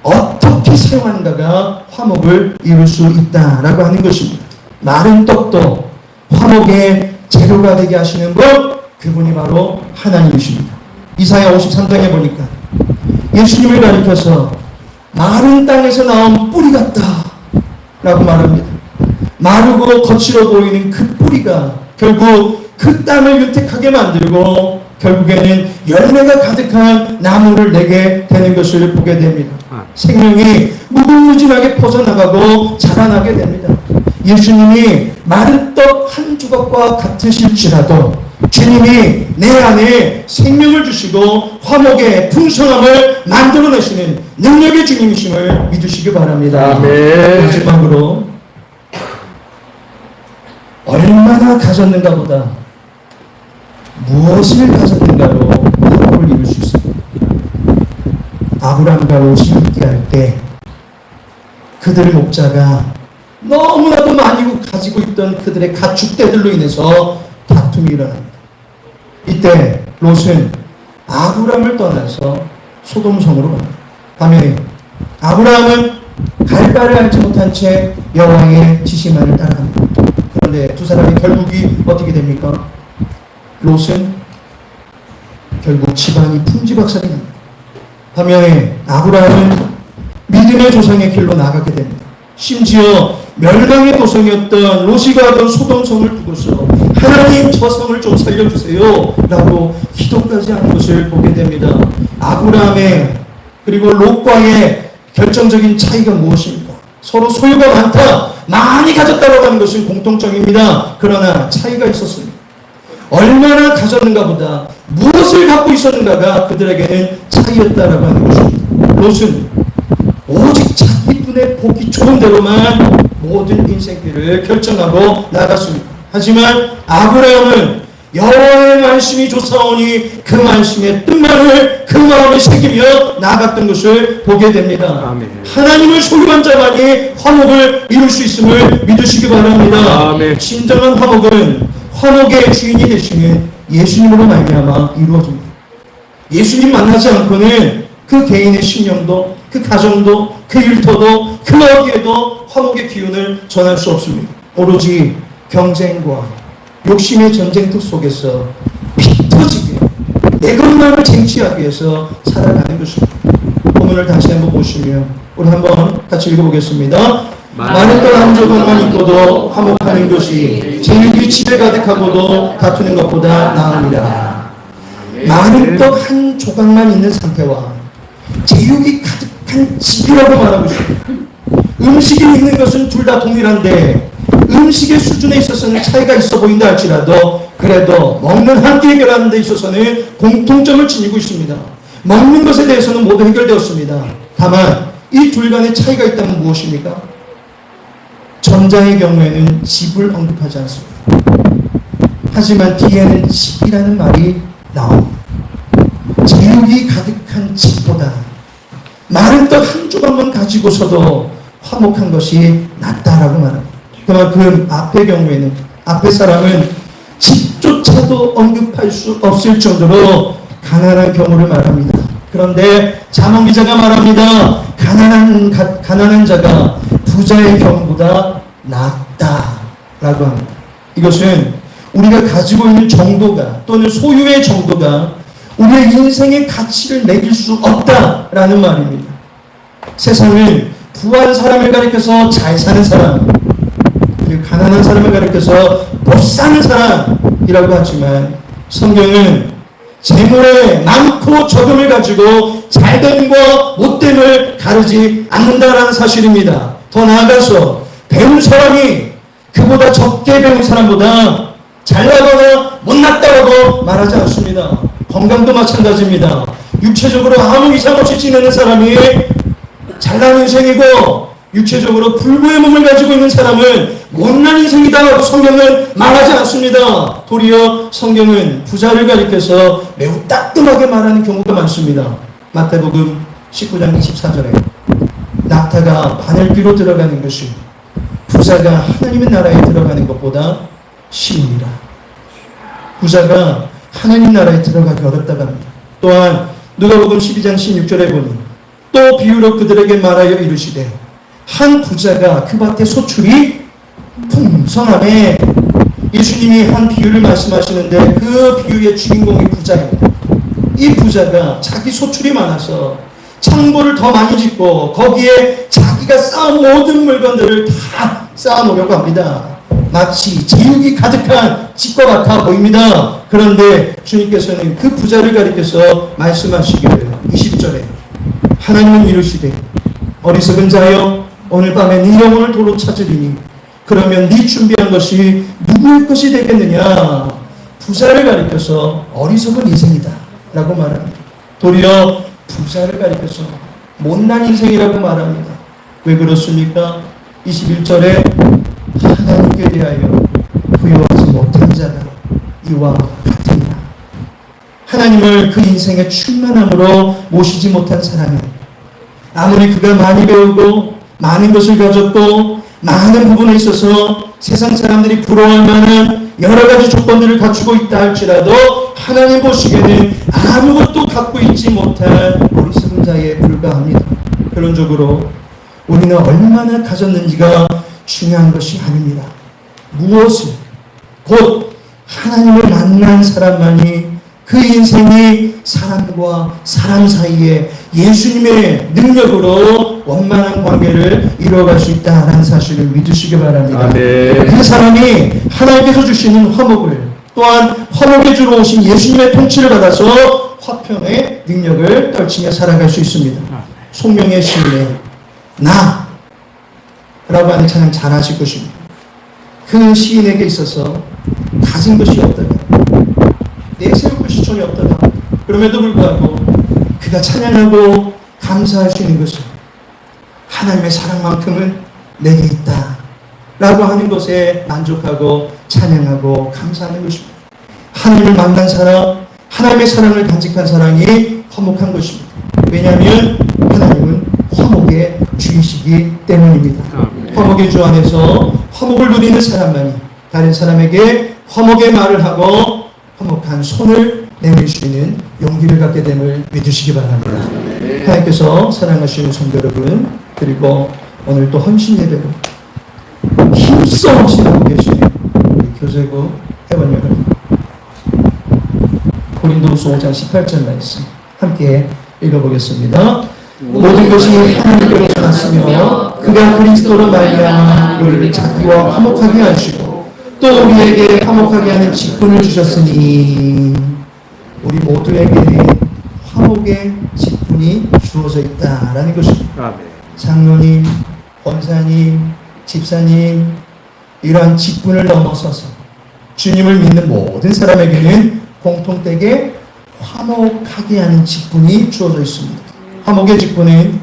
어떻게 사용하는가가 화목을 이룰 수 있다라고 하는 것입니다. 마른 떡도 화목의 재료가 되게 하시는 분, 그분이 바로 하나님이십니다. 이사야 53장에 보니까 예수님을 가리켜서 마른 땅에서 나온 뿌리 같다 라고 말합니다. 마르고 거칠어 보이는 그 뿌리가 결국 그 땅을 윤택하게 만들고 결국에는 열매가 가득한 나무를 내게 되는 것을 보게 됩니다. 생명이 무궁무진하게 퍼져나가고 자라나게 됩니다. 예수님이 마른 떡 한 조각과 같으실지라도 주님이 내 안에 생명을 주시고 화목의 풍성함을 만들어내시는 능력의 주님이심을 믿으시기 바랍니다. 아멘. 마지막으로 얼마나 가졌는가 보다 무엇을 가졌는가로 화목을 이룰 수 있습니다. 아브라함과 롯이 함께할 때 그들 목자가 너무나도 많이 가지고 있던 그들의 가축대들로 인해서 다툼이 일어납니다. 이때 롯은 아브라함을 떠나서 소돔성으로 갑니다. 반면에 아브라함은 갈 바를 알지 못한 채 여호와의 지시만을 따라갑니다. 그런데 두 사람의 결국이 어떻게 됩니까? 롯은 결국 집안이 풍지박산이 납니다. 반면에 아브라함은 믿음의 조상의 길로 나가게 됩니다. 심지어 멸망의 도성이었던 롯이 가던 소돔성을 두고서 하나님 저 성을 좀 살려주세요 라고 기도까지 하는 것을 보게 됩니다. 아브라함의 그리고 롯과의 결정적인 차이가 무엇입니까? 서로 소유가 많다, 많이 가졌다고 하는 것은 공통점입니다. 그러나 차이가 있었습니다. 얼마나 가졌는가 보다 무엇을 갖고 있었는가가 그들에게는 차이였다라고 하는 것입니다. 롯은 오직 자기 눈에 보기 좋은 대로만 모든 인생길을 결정하고 나갔습니다. 하지만 아브라함은 여호와의 말씀이 좋사오니 그 말씀의 뜻만을 그 마음에 새기며 나아갔던 것을 보게 됩니다. 아멘. 하나님을 소유한 자만이 화목을 이룰 수 있음을 믿으시기 바랍니다. 아멘. 진정한 화목은 화목의 주인이 되시는 예수님으로 말미암아 이루어집니다. 예수님 만나지 않고는 그 개인의 신령도, 그 가정도, 그 일터도, 그 어디에도 화목의 기운을 전할 수 없습니다. 오로지 경쟁과 욕심의 전쟁터 속에서 피 터지게 내 것만을 쟁취하기 위해서 살아가는 것입니다. 본문을 다시 한번 보시면 우리 한번 같이 읽어보겠습니다. 많은 떡 한 조각만 있고도 화목하는 것이 제육이 집에 가득하고도 다투는 것보다 나으니라. 많은 떡 한 조각만 있는 상태와 제육이 가득한 집이라고 말하고 있습니다. 음식이 있는 것은 둘 다 동일한데 음식의 수준에 있어서는 차이가 있어 보인다 할지라도 그래도 먹는 한 끼 해결하는 데 있어서는 공통점을 지니고 있습니다. 먹는 것에 대해서는 모두 해결되었습니다. 다만 이 둘 간의 차이가 있다면 무엇입니까? 전자의 경우에는 집을 언급하지 않습니다. 하지만 뒤에는 집이라는 말이 나옵니다. 제육이 가득한 집보다 마른 떡 한 조각만 가지고서도 화목한 것이 낫다라고 말합니다. 그만큼 앞의 경우에는 앞의 사람은 집조차도 언급할 수 없을 정도로 가난한 경우를 말합니다. 그런데 잠언 기자가 말합니다. 가난한 자가 부자의 경우보다 낫다라고 합니다. 이것은 우리가 가지고 있는 정도가 또는 소유의 정도가 우리의 인생의 가치를 매길 수 없다라는 말입니다. 세상은 부한 사람을 가리켜서 잘 사는 사람, 그리고 가난한 사람을 가리켜서 못 사는 사람이라고 하지만 성경은 재물에 많고 적음을 가지고 잘됨과 못됨을 가르지 않는다라는 사실입니다. 더 나아가서 배운 사람이 그보다 적게 배운 사람보다 잘나거나 못났다고도 말하지 않습니다. 건강도 마찬가지입니다. 육체적으로 아무 이상 없이 지내는 사람이 잘난 인생이고, 육체적으로 불구의 몸을 가지고 있는 사람은 못난 인생이다라고 성경은 말하지 않습니다. 도리어 성경은 부자를 가리켜서 매우 따끔하게 말하는 경우가 많습니다. 마태복음 19장 24절에 낙타가 바늘귀로 들어가는 것이 부자가 하나님의 나라에 들어가는 것보다 쉬우니라. 부자가 하나님 나라에 들어가기 어렵다고 합니다. 또한 누가복음 12장 16절에 보니 또 비유로 그들에게 말하여 이르시되 한 부자가 그 밭에 소출이 풍성하매. 예수님이 한 비유를 말씀하시는데 그 비유의 주인공이 부자입니다. 이 부자가 자기 소출이 많아서 창고를 더 많이 짓고 거기에 자기가 쌓은 모든 물건들을 다 쌓아놓으려고 합니다. 마치 제육이 가득한 집과 같아 보입니다. 그런데 주님께서는 그 부자를 가리켜서 말씀하시기를 20절에 하나님은 이르시되 어리석은 자여 오늘 밤에 네 영혼을 도로 찾으리니 그러면 네 준비한 것이 누구의 것이 되겠느냐. 부자를 가리켜서 어리석은 인생이다 라고 말합니다. 도리어 부자를 가리켜서 못난 인생이라고 말합니다. 왜 그렇습니까? 21절에 하나님께 대하여 부여하지 못한 자가 이와 같으니라. 하나님을 그 인생의 충만함으로 모시지 못한 사람은 아무리 그가 많이 배우고 많은 것을 가졌고 많은 부분에 있어서 세상 사람들이 부러워할 만한 여러 가지 조건들을 갖추고 있다 할지라도 하나님 보시기에는 아무것도 갖고 있지 못한 어리석은 자에 불과합니다. 결론적으로 우리는 얼마나 가졌는지가 중요한 것이 아닙니다. 무엇을 곧 하나님을 만난 사람만이 그 인생이 사람과 사람 사이에 예수님의 능력으로 원만한 관계를 이루어갈 수 있다는 사실을 믿으시기 바랍니다. 아멘. 그 사람이 하나님께서 주시는 화목을 또한 화목의 주로 오신 예수님의 통치를 받아서 화평의 능력을 떨치며 살아갈 수 있습니다. 송명의 시인에 나 라고 하는 찬양 잘 하실 것입니다. 그 시인에게 있어서 가진 것이 없다가 내세울 것이 전혀 없다가 그럼에도 불구하고 그가 찬양하고 감사할 수 있는 것은 하나님의 사랑만큼은 내게 있다 라고 하는 것에 만족하고 찬양하고 감사하는 것입니다. 하나님을 만난 사람, 하나님의 사랑을 간직한 사람이 화목한 것입니다. 왜냐하면 하나님은 화목의 주이시기 때문입니다. 화목의 주 안에서 화목을 누리는 사람만이 다른 사람에게 화목의 말을 하고 화목한 손을 내밀 수 있는 용기를 갖게 됨을 믿으시기 바랍니다. 하나님께서 사랑하시는 성도 여러분, 그리고 오늘 또 헌신 예배로 힘써 헌신하고 계시는 우리 교제구 회원 여러분, 고린도후서 5장 18절 말씀 함께 읽어보겠습니다. 모든 것이 하나님께로서 났으며 그가 그리스도로 말미암아 우리를 자기와 화목하게 하시고 또 우리에게 화목하게 하는 직분을 주셨으니 우리 모두에게는 화목의 직분이 주어져 있다라는 것입니다. 아멘. 장로님, 권사님, 집사님 이러한 직분을 넘어서서 주님을 믿는 모든 사람에게는 공통되게 화목하게 하는 직분이 주어져 있습니다. 화목의 직분은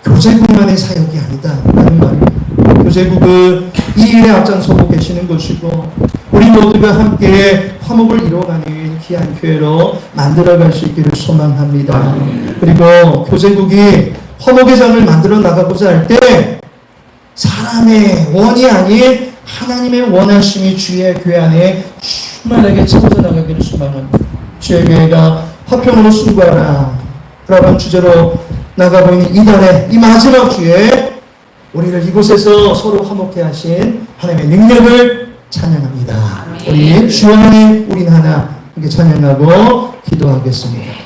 교제국만의 사역이 아니다라는 말입니다. 교제국은 이 일에 앞장서고 계시는 것이고 우리 모두가 함께 화목을 이루어가는 귀한 교회로 만들어갈 수 있기를 소망합니다. 그리고 교제국이 화목의 장을 만들어 나가고자 할 때 사람의 원이 아닌 하나님의 원하심이 주의 교회 안에 충만하게 채워져 나가기를 소망합니다. 주의 교회가 화평으로 순구하라 라는 주제로 나가고 있는 이달의 이 마지막 주에 우리를 이곳에서 서로 화목해 하신 하나님의 능력을 찬양합니다. 우리 주 하나님 우린 하나 이렇게 찬양하고 기도하겠습니다.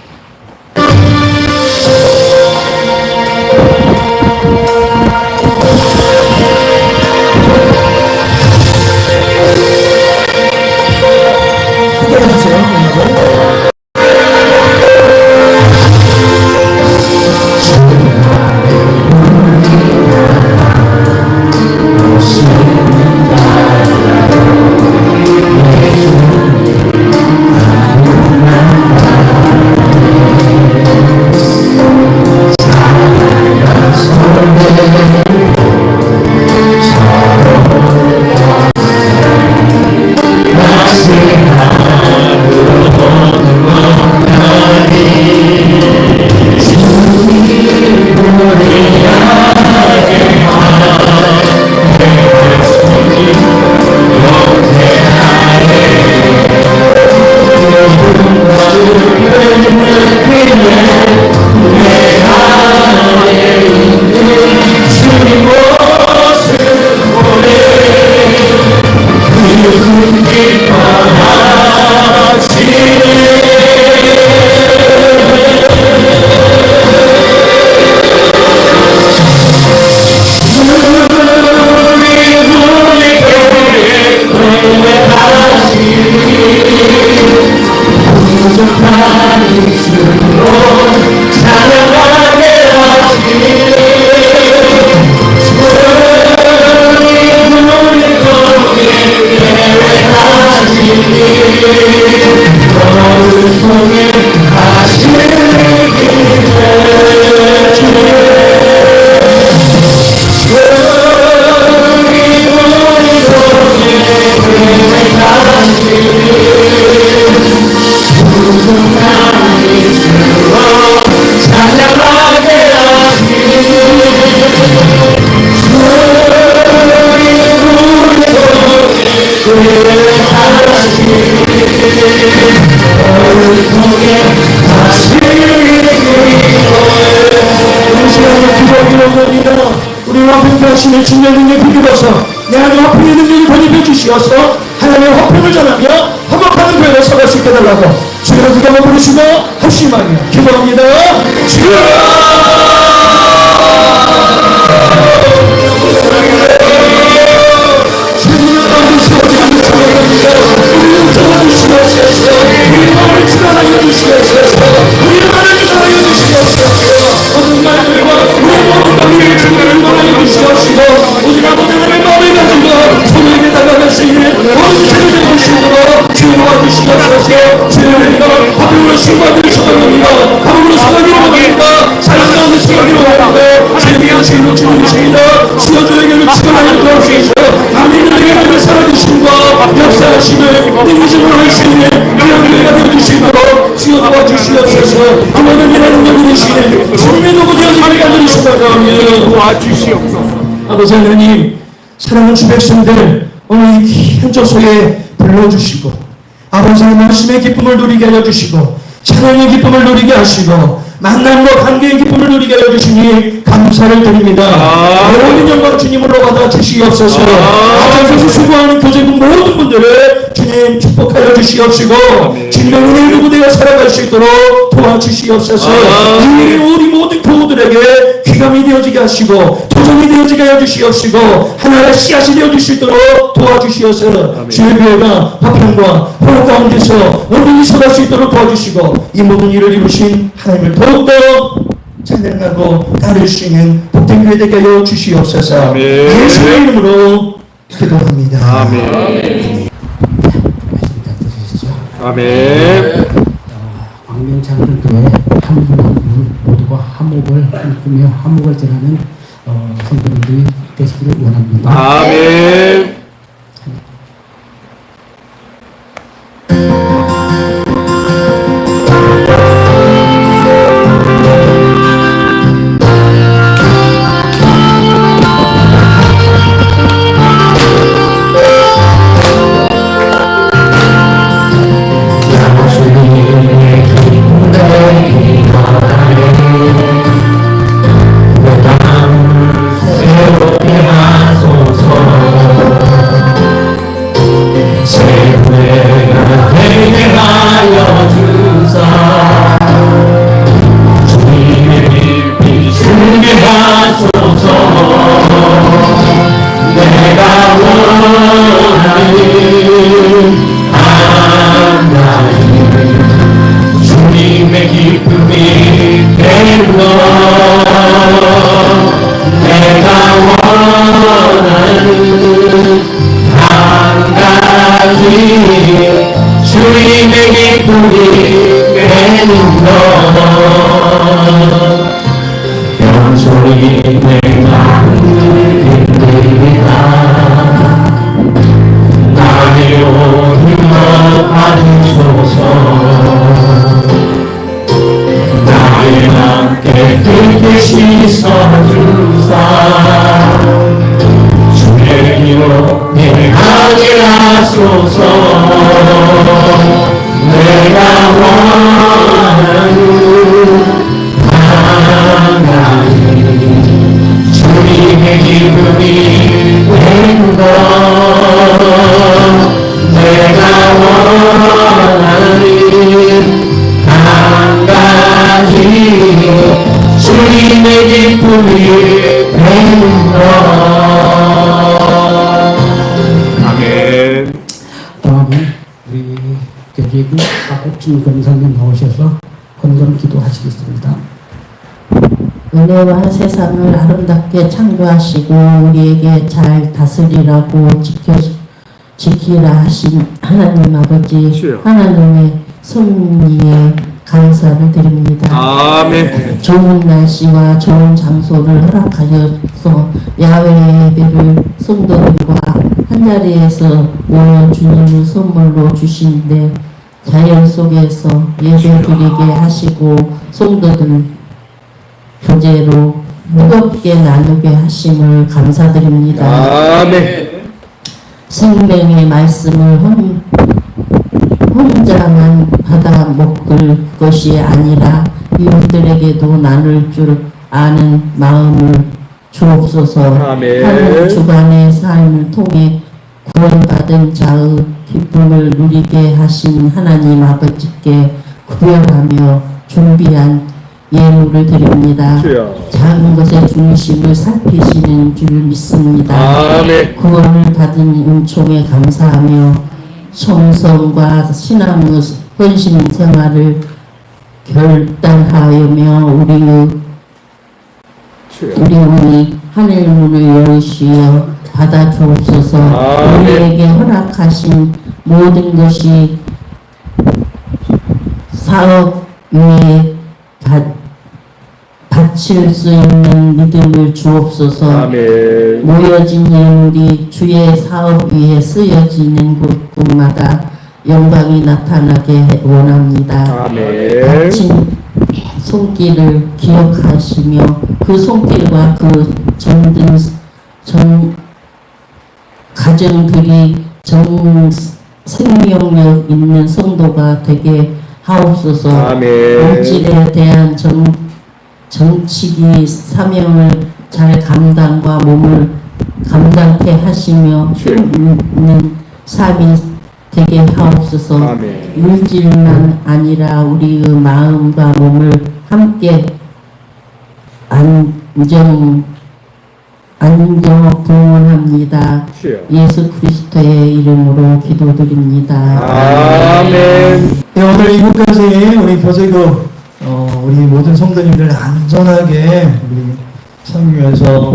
우리 화평하시는 주님의 능력을 비교해서 내 안에 화평의 능력을 번입해 주시어서 하나님의 화평을 전하며 화목하는 교회로 서갈 수 있게 달라고 주님의 기도를 부르시고 합심하며 기도합니다. 아버지 하나님, 사랑하는 주 백성들 오늘 이 귀한 저소에 불러주시고 아버지의 말씀의 기쁨을 누리게 하여 주시고 찬양의 기쁨을 누리게 하시고 만남과 관계의 기쁨을 누리게 하여 주시니 감사를 드립니다. 모든 영광 주님으로 받아 주시옵소서. 앞장서서 수고하는 교제군 모든 분들을 주님 축복하여 주시옵시고 주님의 은혜를 누구 되어 살아갈 수 있도록 도와주시옵소서. 우리 모든 교우들에게 귀감이 되어지게 하시고 도전이 되어지게 하여 주시옵시고 하나의 씨앗이 되어줄 수 있도록 도와주시옵소서. 주의 교회가 화평과 화목 가운데서 온전히 서갈 수 있도록 도와주시고 이 모든 일을 이루신 하나님을 더욱더 찬양하고 따를 수 있는 복된 교회 되게 하여 주시옵소서. 예수의 이름으로 기도합니다. 아멘. 아멘. 광명 장로교회 한 분 한 분 모두가 화목을 꿈꾸며 화목을 전하는 성도님들이 되시기를 원합니다. 아멘. 다음은 우리 교계구 박국진 권사님 나오셔서 헌금 기도하시겠습니다. 은혜와 세상을 아름답게 창조하시고 우리에게 잘 다스리라고 지키라 하신 하나님 아버지, 하나님의 섭리에 감사를 드립니다. 아멘. 좋은 날씨와 좋은 장소를 허락하셔서 야외 예배를 성도들과 한자리에서 모여 주님을 선물로 주신데 자연 속에서 예배 드리게 하시고 성도들 교제로 뜨겁게 나누게 하심을 감사드립니다. 아멘. 생명의 말씀을 혼자만 받아 먹을 것이 아니라 이웃들에게도 나눌 줄 아는 마음을 주옵소서. 아멘. 한 주간의 삶을 통해 구원받은 자의 기쁨을 누리게 하신 하나님 아버지께 구별하며 준비한 예물을 드립니다. 주여. 작은 것의 중심을 살피시는 줄 믿습니다. 아멘. 구원을 받은 은총에 감사하며 성성과 신앙의 헌신 생활을 결단하여며 우리 하늘 문을 여시어 받아 주옵소서. 아멘. 우리에게 허락하신 모든 것이 사업 위에 바칠 수 있는 믿음을 주옵소서. 아멘. 모여진 예물이 주의 사업 위에 쓰여지는 곳마다 영광이 나타나게 원합니다. 아멘. 바친 손길을 기억하시며 그 손길과 그 가정들이 생명력 있는 성도가 되게 하옵소서. 아멘. 물질에 대한 정치기 사명을 잘 감당과 몸을 감당케 하시며 힘있는 삶이 되게 하옵소서. 아멘. 물질만 아니라 우리의 마음과 몸을 함께 봉헌합니다. 주여. 예수 그리스도의 이름으로 기도드립니다. 아멘. 네, 오늘 이곳까지 우리 교제국 우리 모든 성도님들 안전하게 우리 상유에서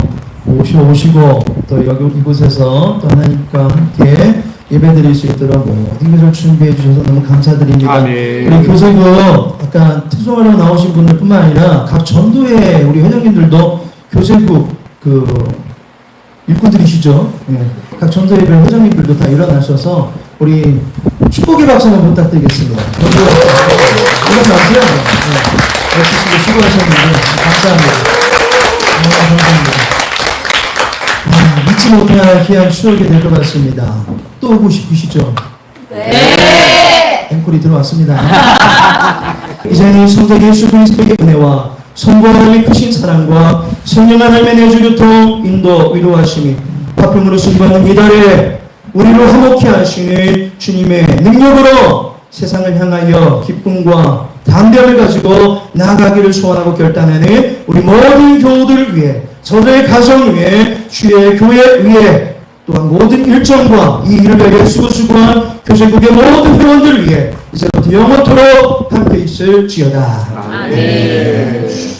오시고 또 여기 이곳에서 또 하나님과 함께 예배드릴 수 있도록 모든 것을 준비해 주셔서 너무 감사드립니다. 아멘. 우리 교제국 아까 특송하러 나오신 분들뿐만 아니라 각 전도회 우리 회장님들도 교제국 일꾼들이시죠. 네. 각 전도회별 회장님들도 다 일어나셔서 우리 축복의 박수 한번 부탁드리겠습니다. 일어나세요. 열심히 수고하셨는데 감사합니다. 감사합니다. 잊지 못할 귀한 추억이 될 것 같습니다. 또 오고 싶으시죠? 네. 앵콜이 들어왔습니다. 이제는 성자 예수 그리스도의 은혜와 성부 하나님의 크신 사랑과 성령 하나님의 내주교통 인도 위로하심이 화평으로 순수하는 이달에 우리를 화목케 하시는 주님의 능력으로 세상을 향하여 기쁨과 담대함을 가지고 나아가기를 소원하고 결단하는 우리 모든 교우들을 위해 저들의 가정 위해 주의 교회 위해 또한 모든 일정과 이 일을 위해 수고한 교제국의 모든 회원들을 위해 이제부터 영원토록 함께 있을지어다. 아멘.